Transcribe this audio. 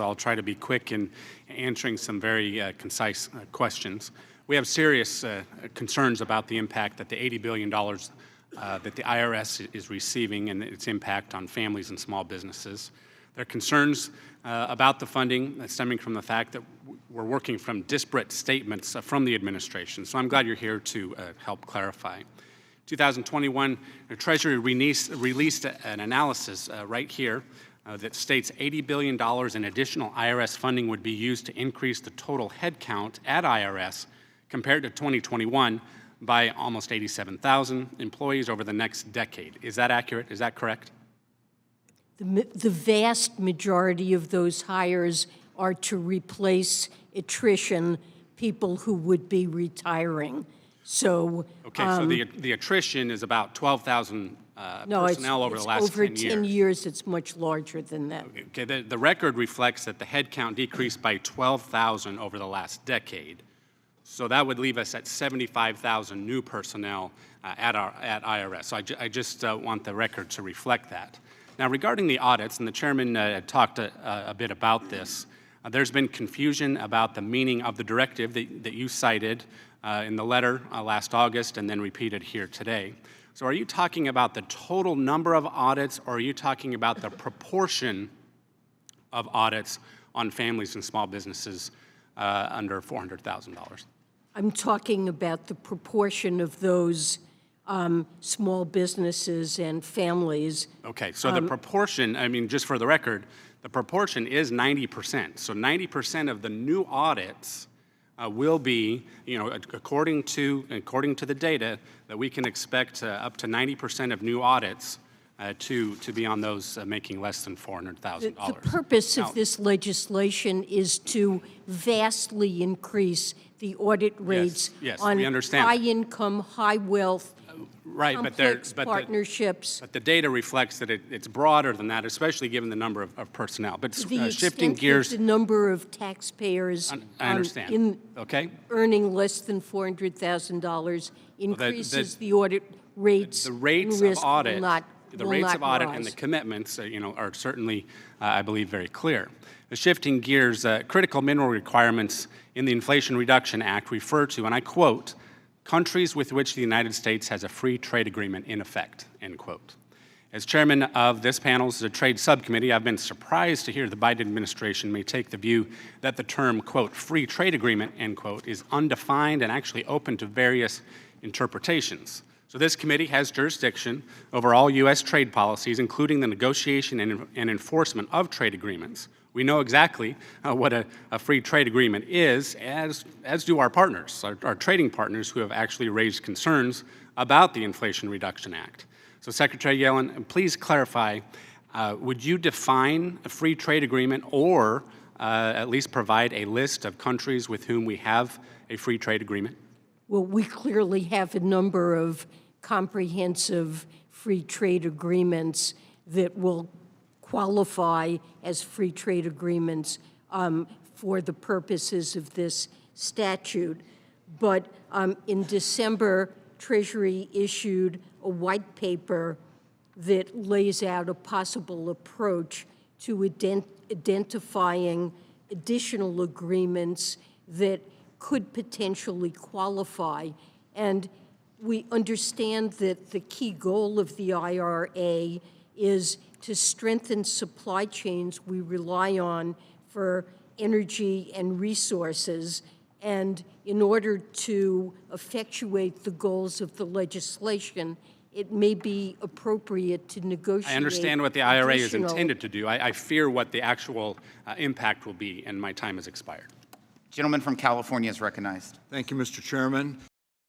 I'll try to be quick in answering some very concise questions. We have serious concerns about the impact that the $80 billion that the IRS is receiving and its impact on families and small businesses. There are concerns about the funding stemming from the fact that we're working from disparate statements from the administration. So I'm glad you're here to help clarify. 2021, the Treasury released an analysis right here that states $80 billion in additional IRS funding would be used to increase the total headcount at IRS compared to 2021 by almost 87,000 employees over the next decade. Is that accurate? Is that correct? The vast majority of those hires are to replace attrition, people who would be retiring. So okay, so the attrition is about 12,000 personnel over the last 10 years. Over 10 years, it's much larger than that. Okay, the record reflects that the headcount decreased by 12,000 over the last decade. So that would leave us at 75,000 new personnel at IRS. So I just want the record to reflect that. Now, regarding the audits, and the chairman talked a bit about this, there's been confusion about the meaning of the directive that you cited in the letter last August and then repeated here today. So are you talking about the total number of audits, or are you talking about the proportion of audits on families and small businesses under $400,000? I'm talking about the proportion of those small businesses and families. Okay, so the proportion, I mean, just for the record, the proportion is 90%. So 90% of the new audits will be, according to the data, that we can expect up to 90% of new audits to be on those making less than $400,000. The purpose of this legislation is to vastly increase the audit rates on high-income, high-wealth, complex partnerships. But the data reflects that it's broader than that, especially given the number of personnel. But shifting gears, the number of taxpayers I understand. Earning less than $400,000 increases the audit rates. The rates of audit, and the commitments, are certainly, I believe, very clear. Shifting gears, critical mineral requirements in the Inflation Reduction Act refer to, and I quote, countries with which the United States has a free trade agreement in effect, end quote. As chairman of this panel's trade subcommittee, I've been surprised to hear the Biden administration may take the view that the term, quote, free trade agreement, end quote, is undefined and actually open to various interpretations. So this committee has jurisdiction over all U.S. trade policies, including the negotiation and enforcement of trade agreements. We know exactly what a free trade agreement is, as do our partners, our trading partners, who have actually raised concerns about the Inflation Reduction Act. So Secretary Yellen, please clarify, would you define a free trade agreement or at least provide a list of countries with whom we have a free trade agreement? Well, we clearly have a number of comprehensive free trade agreements that will qualify as free trade agreements for the purposes of this statute. But in December, Treasury issued a white paper that lays out a possible approach to identifying additional agreements that could potentially qualify. And we understand that the key goal of the IRA is to strengthen supply chains we rely on for energy and resources. And in order to effectuate the goals of the legislation, it may be appropriate to negotiate. I understand what the IRA is intended to do. I fear what the actual impact will be, and my time has expired. Gentleman from California is recognized. Thank you, Mr. Chairman.